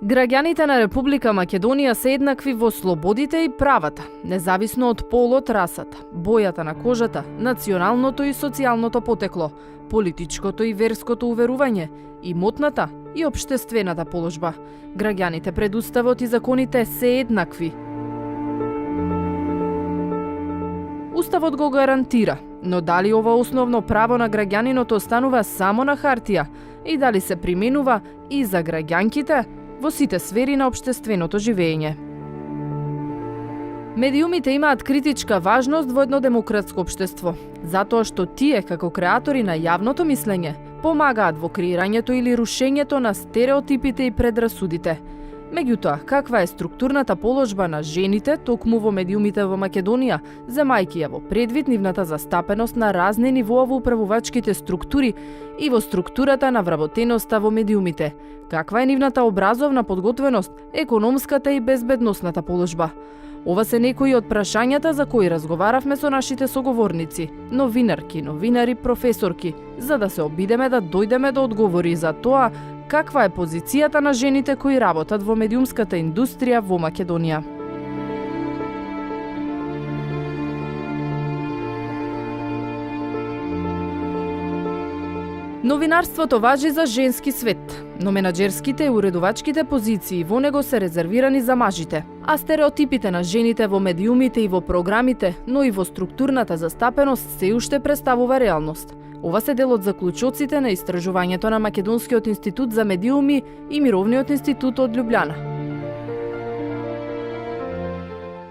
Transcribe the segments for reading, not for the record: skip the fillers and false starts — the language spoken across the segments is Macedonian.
Граѓаните на Република Македонија се еднакви во слободите и правата, независно од полот, расата, бојата на кожата, националното и социјалното потекло, политичкото и верското уверување, имотната и општествената положба. Граѓаните пред уставот и законите се еднакви. Уставот го гарантира, но дали ова основно право на граѓанинот останува само на хартија и дали се применува и за граѓанките во сите сфери на општественото живење. Медиумите имаат критичка важност во едно демократско општество, затоа што тие, како креатори на јавното мислење, помагаат во креирањето или рушењето на стереотипите и предрасудите. Меѓутоа, каква е структурната положба на жените токму во медиумите во Македонија, земајќи ја во предвид нивната застапеност на разни нивоа во управувачките структури и во структурата на вработеноста во медиумите? Каква е нивната образовна подготвеност, економската и безбедносната положба? Ова се некои од прашањата за кои разговаравме со нашите соговорници, новинарки, новинари, професорки, за да се обидеме да дојдеме до одговори за тоа каква е позицијата на жените кои работат во медиумската индустрија во Македонија. Новинарството важи за женски свет, но менаџерските и уредувачките позиции во него се резервирани за мажите, а стереотипите на жените во медиумите и во програмите, но и во структурната застапеност се уште представува реалност. Ова се дел од заклучоците на истражувањето на Македонскиот институт за медиуми и Мировниот институт од Љубљана.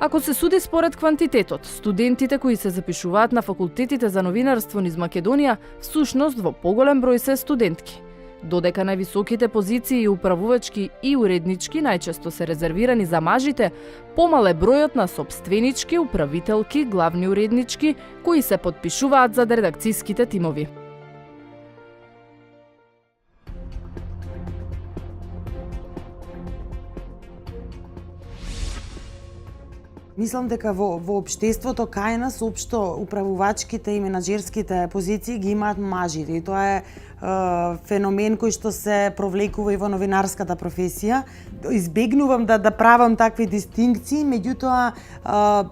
Ако се суди според квантитетот, студентите кои се запишуваат на факултетите за новинарство низ Македонија, всушност во поголем број се студентки. Додека највисоките позиции управувачки и уреднички најчесто се резервирани за мажите, помал е бројот на сопственички, управителки, главни уреднички кои се потпишуваат за редакцијските тимови. Мислам дека во општеството кај нас општо управувачките и менаџерските позиции ги имаат мажите и тоа е феномен кој што се провлекува и во новинарската професија. Избегнувам да правам такви дистинкции, меѓутоа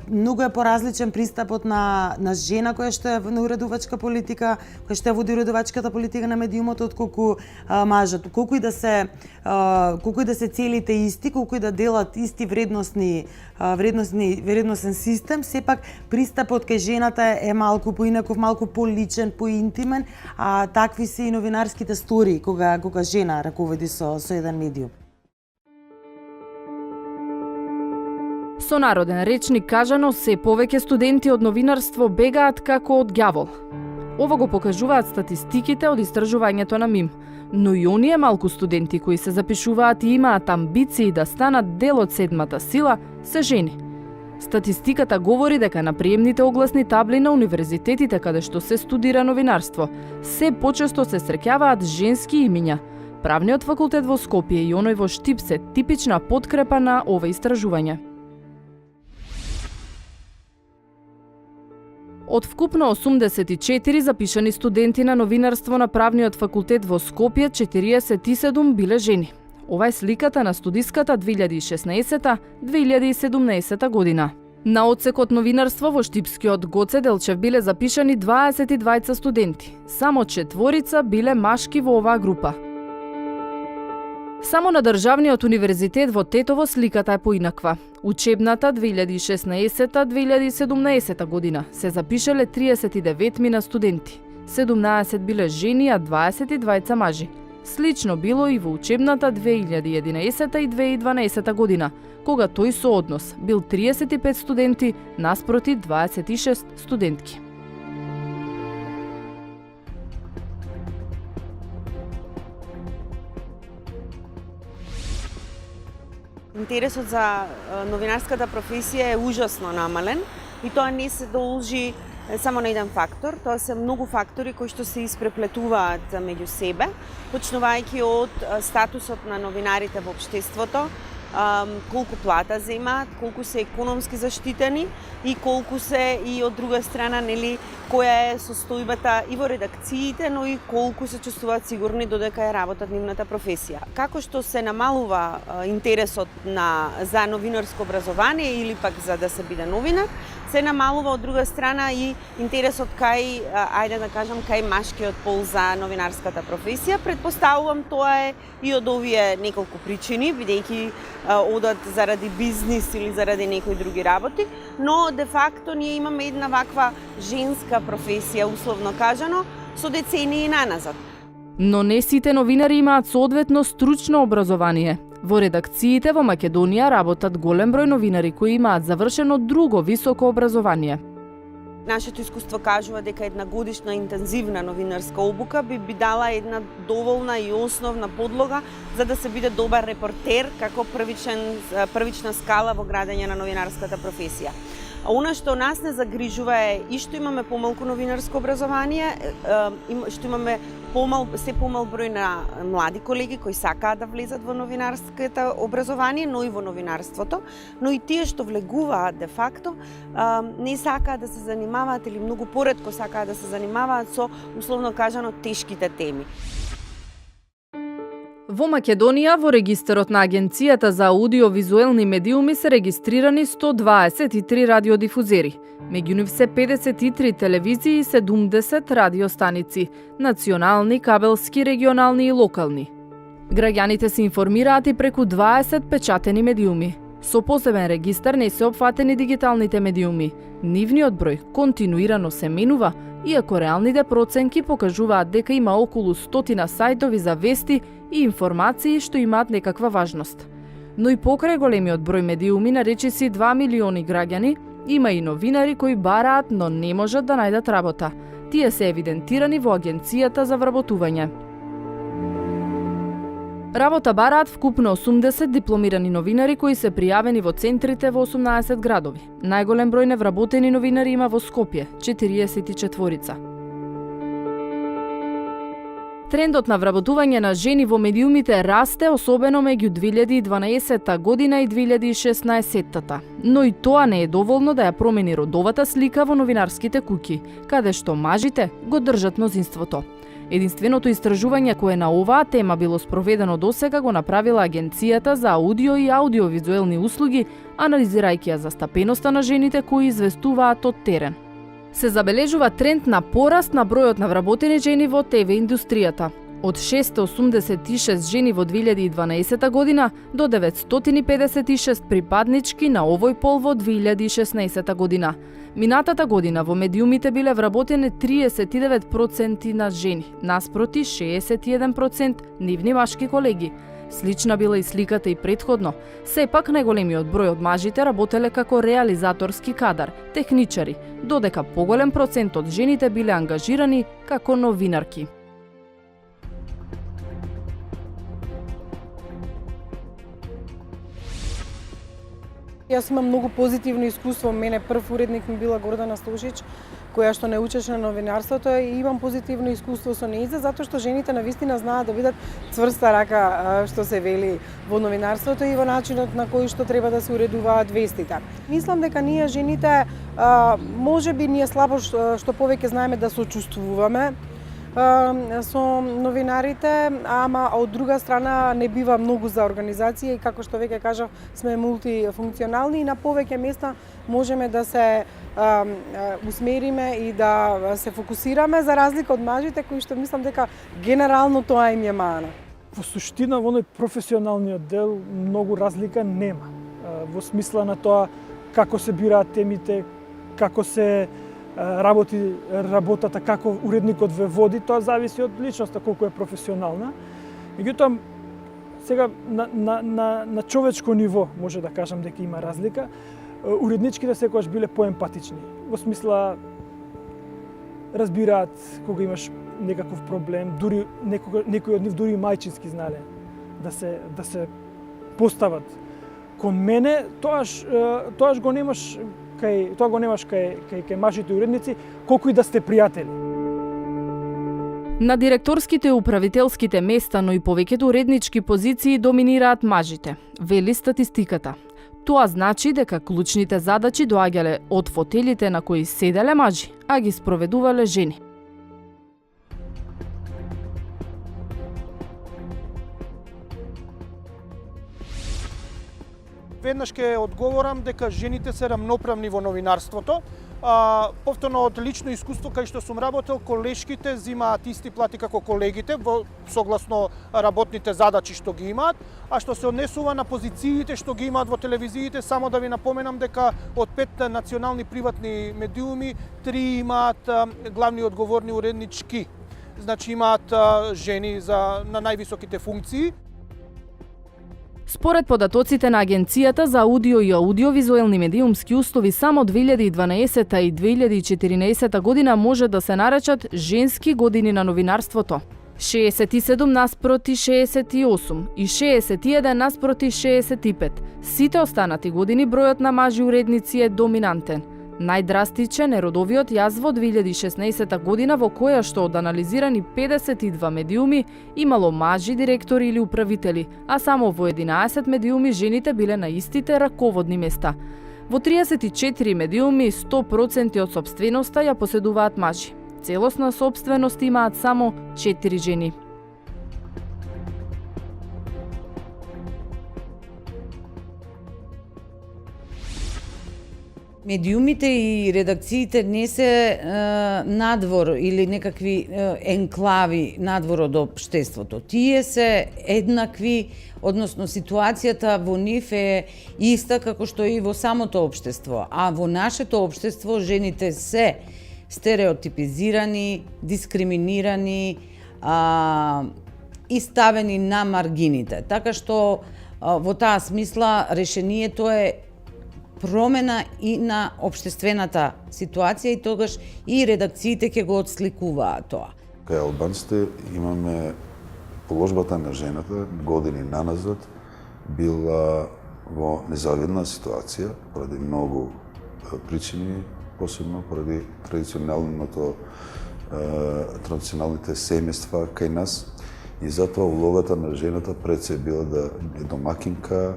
многу е поразличен пристапот на жена која што е на уредувачка политика, која што е води уредувачката политика на медиумот отколку мажот. Колку и да се целите исти, колку и да делат исти вредносен систем, сепак пристапот кај жената е малку поинаков, малку поличен, поинтимен, а такви се и новинарските стори кога жена раководи со еден медиум. Со народен речник кажано, се повеќе студенти од новинарство бегаат како од ѓавол. Ова го покажуваат статистиките од истражувањето на МИМ. Но и оние малку студенти кои се запишуваат и имаат амбиции да станат дел од седмата сила, се жени. Статистиката говори дека на приемните огласни табли на универзитетите каде што се студира новинарство, се почесто се среќаваат женски имиња. Правниот факултет во Скопје и оној во Штип се типична подкрепа на ова истражување. Од вкупно 84 запишани студенти на новинарство на Правниот факултет во Скопје, 47 биле жени. Ова е сликата на студиската 2016-2017 година. На одсекот новинарство во Штипскиот Гоце Делчев биле запишани 22 студенти. Само 4 биле машки во оваа група. Само на Државниот универзитет во Тетово сликата е поинаква. Учебната 2016-2017 година се запишале 39 на студенти. 17 биле жени, а 22 мажи. Слично било и во учебната 2011 и 2012 година, кога тој сооднос бил 35 студенти наспроти 26 студентки. Интересот за новинарската професија е ужасно намален и тоа не се должи само на еден фактор, тоа се многу фактори кои што се испреплетуваат меѓу себе, почнувајќи од статусот на новинарите во општеството, колку плата земаат, колку се економски заштитени и колку се и од друга страна, нели, која е состојбата и во редакциите, но и колку се чувствуваат сигурни додека ја работат нивната професија. Како што се намалува интересот за новинарско образование или пак за да се биде новинар, се намалува од друга страна и интересот кај, ајде да кажам, кај машкиот пол за новинарската професија. Предпоставувам тоа е и од овие неколку причини, бидејќи одат заради бизнис или заради некои други работи, но де факто ние имаме една ваква женска професија, условно кажано, со децении наназад. Но не сите новинари имаат соодветно стручно образование. Во редакциите во Македонија работат голем број новинари кои имаат завршено друго високо образование. Нашето искуство кажува дека една годишна интензивна новинарска обука би дала една доволна и основна подлога за да се биде добар репортер како првична скала во градење на новинарската професија. Она што нас не загрижува е и што имаме помалку новинарско образование, што имаме се помал број на млади колеги кои сакаат да влезат во новинарското образование, но и во новинарството, но и тие што влегуваат де факто не сакаат да се занимаваат или многу поретко сакаат да се занимаваат со, условно кажано, тешките теми. Во Македонија, во регистарот на Агенцијата за аудиовизуелни медиуми се регистрирани 123 радиодифузери. Меѓу нив се 53 телевизии и 70 радиостаници, национални, кабелски, регионални и локални. Граѓаните се информираат и преку 20 печатени медиуми. Со посебен регистар не се опфатени дигиталните медиуми. Нивниот број континуирано се менува, иако реалните проценки покажуваат дека има околу 100 сајтови за вести и информации што имаат некаква важност. Но и покрај големиот број медиуми на речиси 2 милиони граѓани, има и новинари кои бараат, но не можат да најдат работа. Тие се евидентирани во Агенцијата за вработување. Работа бараат вкупно 80 дипломирани новинари кои се пријавени во центрите во 18 градови. Најголем број невработени новинари има во Скопје, 44. Трендот на вработување на жени во медиумите расте, особено меѓу 2012 година и 2016, но и тоа не е доволно да ја промени родовата слика во новинарските куќи, каде што мажите го држат мнозинството. Единственото истражување кое на оваа тема било спроведено досега го направила Агенцијата за аудио и аудиовизуелни услуги, анализирајќи ја застапеноста на жените кои известуваат од терен. Се забележува тренд на пораст на бројот на вработени жени во ТВ индустријата. Од 686 жени во 2012 година до 956 припаднички на овој пол во 2016 година. Минатата година во медиумите биле вработени 39% на жени, наспроти 61% нивни машки колеги. Слична била и сликата и претходно. Сепак најголемиот број од мажите работеле како реализаторски кадар, техничари, додека поголем процент од жените биле ангажирани како новинарки. Јас имам многу позитивно искуство. Мене прв уредник ми била Гордана Стошич, која што не учеше на новинарството, и имам позитивно искуство со нејза, затоа што жените навистина знаат да бидат цврста рака, што се вели во новинарството и во начинот на кој што треба да се уредуваат вестите. Мислам дека ние жените, можеби ние слабо што повеќе знаеме да сочувствуваме со новинарите, ама од друга страна не бива многу за организација и како што веќе кажав, сме мултифункционални и на повеќе места можеме да се усмериме и да се фокусираме за разлика од мажите кои што мислам дека генерално тоа им е мана. Во суштина во оној професионалниот дел многу разлика нема. Во смисла на тоа како се бираат темите, како се работи работата, како уредникот ве води, тоа зависи од личноста колку е професионална. Меѓутоа, сега на човечко ниво може да кажам дека има разлика. Уредничките секогаш биле поемпатични. Во смисла разбираат кога имаш некаков проблем, дури некои од нив дури мајчински знале да се постават кон мене, тоаш го немаш кај мажите уредници, колку и да сте пријатели. На директорските и управителските места, но и повеќето уреднички позиции доминираат мажите, вели статистиката. Тоа значи дека клучните задачи доаѓале од фотелите на кои седеле мажи, а ги спроведувале жени. Веднаш ќе одговорам дека жените се рамноправни во новинарството. Повторно од лично искуство кај што сум работел, колешките земаат исти плати како колегите во согласно работните задачи што ги имаат, а што се однесува на позициите што ги имаат во телевизиите, само да ви напоменам дека од 5 национални приватни медиуми 3 имаат главни одговорни уреднички. Значи имаат жени на највисоките функции. Според податоците на Агенцијата за аудио и аудиовизуелни медиумски услови, само 2012 и 2014 година може да се наречат женски години на новинарството. 67 наспроти 68 и 61 наспроти 65. Сите останати години бројот на мажи уредници е доминантен. Најдрастичен е родовиот јаз во 2016 година, во која што од анализирани 52 медиуми имало мажи директори или управители, а само во 11 медиуми жените биле на истите раководни места. Во 34 медиуми 100% од сопственоста ја поседуваат мажи. Целосна сопственост имаат само 4 жени. Медиумите и редакциите не се надвор или некакви енклави надвор од општеството. Тие се еднакви, односно ситуацијата во нив е иста како што и во самото општество. А во нашето општество жените се стереотипизирани, дискриминирани и ставени на маргините. Така што во таа смисла решението е промена и на општествената ситуација и тогаш и редакциите ќе го отсликуваат тоа. Кај албанците имаме положбата на жената години наназад била во незавидна ситуација поради многу причини, посебно поради традиционалните семејства кај нас и затоа улогата на жената пред се била да е домакинка,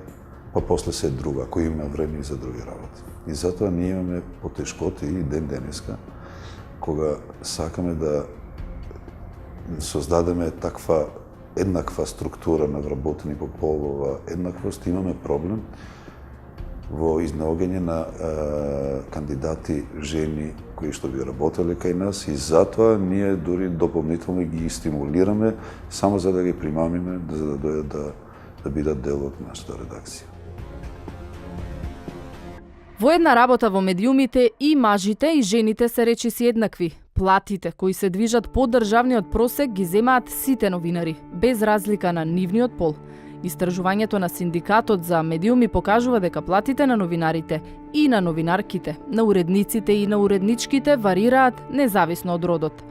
па после се друга, ако има време и за други работи. И затоа ние имаме потешкоти и ден денеска, кога сакаме да создадеме таква еднаква структура на вработени по полова еднаквост, имаме проблем во изнаоѓање на кандидати жени кои што би работеле кај нас и затоа ние дури дополнително ги стимулираме само за да ги примамиме, за да дојдат да бидат дел од нашата редакција. Во една работа во медиумите и мажите и жените се речиси еднакви. Платите кои се движат по државниот просек ги земаат сите новинари, без разлика на нивниот пол. Истражувањето на синдикатот за медиуми покажува дека платите на новинарите и на новинарките, на уредниците и на уредничките варираат независно од родот.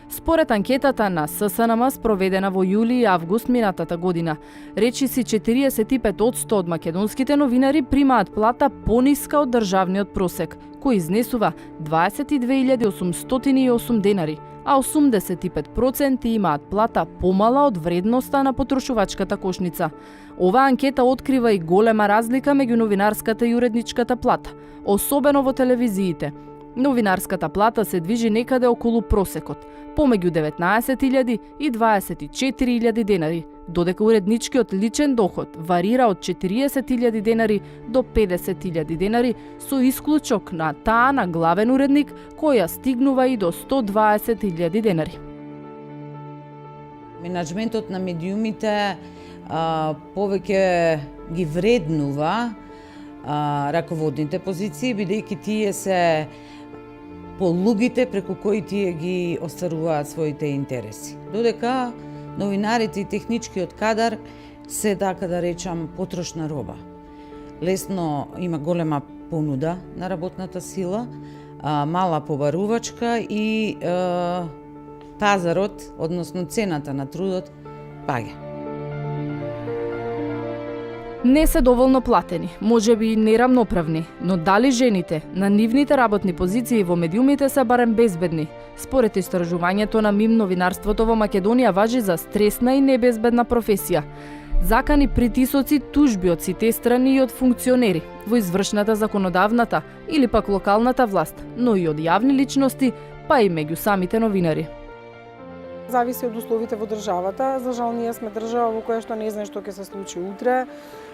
Според анкетата на ССНМ спроведена во јули и август минатата година, речиси 45% од македонските новинари примаат плата пониска од државниот просек, кој изнесува 22.808 денари, а 85% имаат плата помала од вредноста на потрошувачката кошница. Оваа анкета открива и голема разлика меѓу новинарската и уредничката плата, особено во телевизиите. Новинарската плата се движи некаде околу просекот, помеѓу 19.000 и 24.000 денари, додека уредничкиот личен доход варира од 40.000 денари до 50.000 денари, со исклучок на таа на главен уредник, која стигнува и до 120.000 денари. Менаџментот на медиумите повеќе ги вреднува раководните позиции, бидејќи тие се полугите преку кои тие ги остваруваат своите интереси. Додека новинарите и техничкиот кадар се, така да речам, потрошна роба. Лесно има голема понуда на работната сила, мала побарувачка и пазарот, односно цената на трудот, паѓа. Не се доволно платени, можеби и нерамноправни, но дали жените на нивните работни позиции во медиумите се барем безбедни? Според истражувањето на МИМ, новинарството во Македонија важи за стресна и небезбедна професија. Закани, притисоци, тужби од сите страни и од функционери во извршната, законодавната или пак локалната власт, но и од јавни личности, па и меѓу самите новинари. Зависи од условите во државата. За жал, ние сме држава во која што не знае што ќе се случи утре.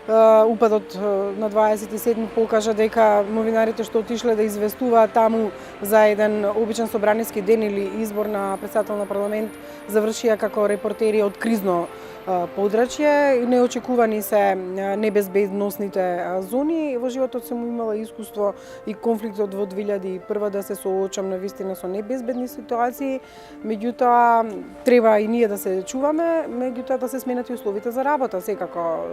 Упадот на 27 покажа дека новинарите што отишле да известуваат таму за еден обичен собраниски ден или избор на претседател на парламент завршија како репортери од кризно подрачје. Неочекувани се небезбедносните зони. Во животот сум имала искуство и конфликтот во 2001 да се соочам навистина со небезбедни ситуации. Меѓутоа, треба и ние да се чуваме, меѓутоа да се сменат и условите за работа. Секако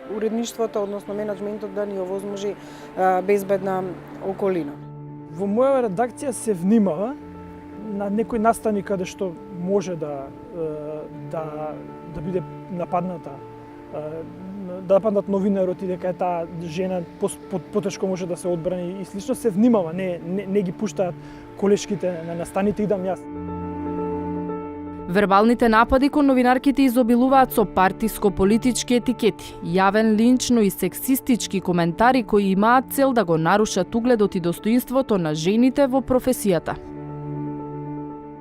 уредништвото, односно менеджментот да ни овозможи безбедна околина. Во моја редакција се внимава на некои настани каде што може да биде нападната, да нападнат новинарот и дека таа жена потешко може да се одбрани и слично, се внимава, не ги пуштаат колешките на настаните, идам јас. Вербалните напади кон новинарките изобилуваат со партиско-политички етикети, јавен линч, но и сексистички коментари кои имаат цел да го нарушат угледот и достоинството на жените во професијата.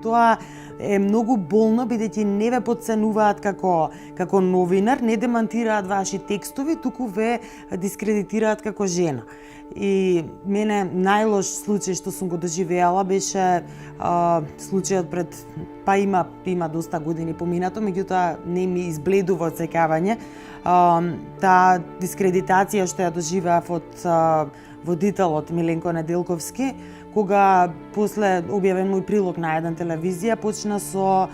Тоа е многу болно, бидејќи не ве потценуваат како новинар, не демантираат ваши текстови, туку ве дискредитираат како жена. И мене најлош случај што сум го доживеала беше случајот пред, па има доста години поминато, меѓутоа не ми избледува од сеќавање. Таа дискредитација што ја доживеав од водителот Миленко Неделковски, кога после објавен мој прилог на една телевизија, почна со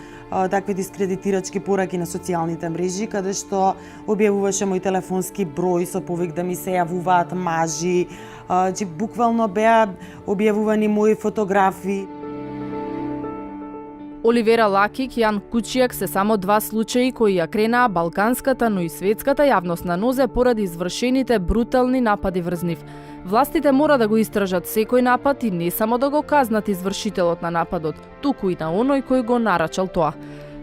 такви дискредитирачки пораки на социјалните мрежи, каде што објавуваше мој телефонски број со повик да ми се јавуваат мажи, че буквално беа објавувани мои фотографии. Оливера Лакик и Јан Кучијак се само два случаи кои ја кренаа балканската, но и светската јавност на нозе поради извршените брутални напади врз нив. Властите мора да го истражат секој напад и не само да го казнат извршителот на нападот, туку и на оној кој го нарачал тоа.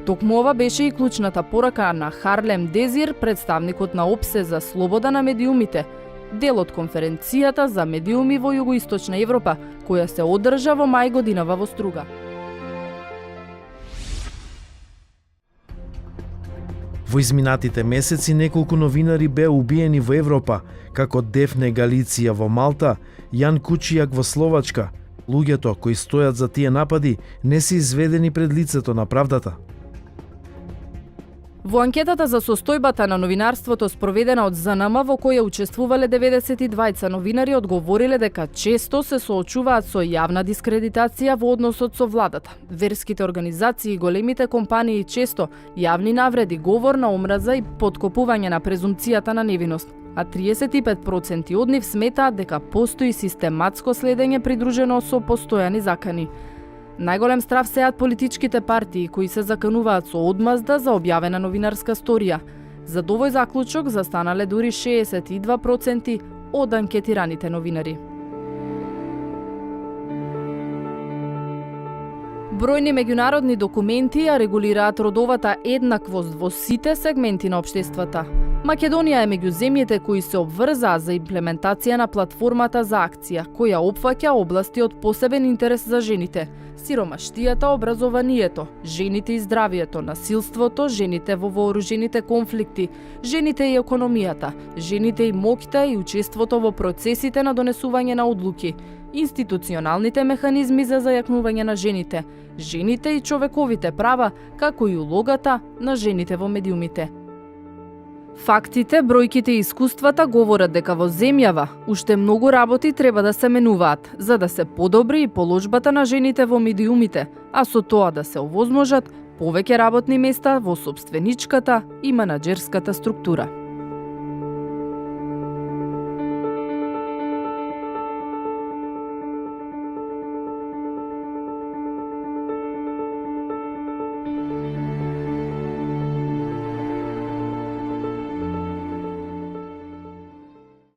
Токму ова беше и клучната порака на Харлем Дезир, представникот на ОПСЕ за слобода на медиумите, дел од конференцијата за медиуми во Југоисточна Европа, која се одржа во мај годинава во Струга. Во изминатите месеци неколку новинари беа убиени во Европа, како Дефне Галиција во Малта, Јан Кучијак во Словачка. Луѓето кои стојат за тие напади не се изведени пред лицето на правдата. Во анкетата за состојбата на новинарството спроведена од ЗНМ, во која учествувале 92 новинари, одговориле дека често се соочуваат со јавна дискредитација во односот со владата, верските организации и големите компании, често јавни навреди, говор на омраза и поткопување на презумцијата на невиност. А 35% од нив сметаат дека постои систематско следење придружено со постојани закани. Најголем страв сеат политичките партии кои се закануваат со одмазда за објавена новинарска сторија. За овој заклучок застанале дури 62% од анкетираните новинари. Бројни меѓународни документи ја регулираат родовата еднаквост во сите сегменти на општествата. Македонија е меѓу земјите кои се обврзаа за имплементација на платформата за акција, која опфаќа области од посебен интерес за жените: сиромаштијата, образованието, жените и здравието, насилството, жените во вооружените конфликти, жените и економијата, жените и моќта и учеството во процесите на донесување на одлуки, институционалните механизми за зајакнување на жените, жените и човековите права, како и улогата на жените во медиумите. Фактите, бројките и искуствата говорат дека во земјава уште многу работи треба да се менуваат, за да се подобри и положбата на жените во медиумите, а со тоа да се овозможат повеќе работни места во сопстvenичката и менаџерската структура.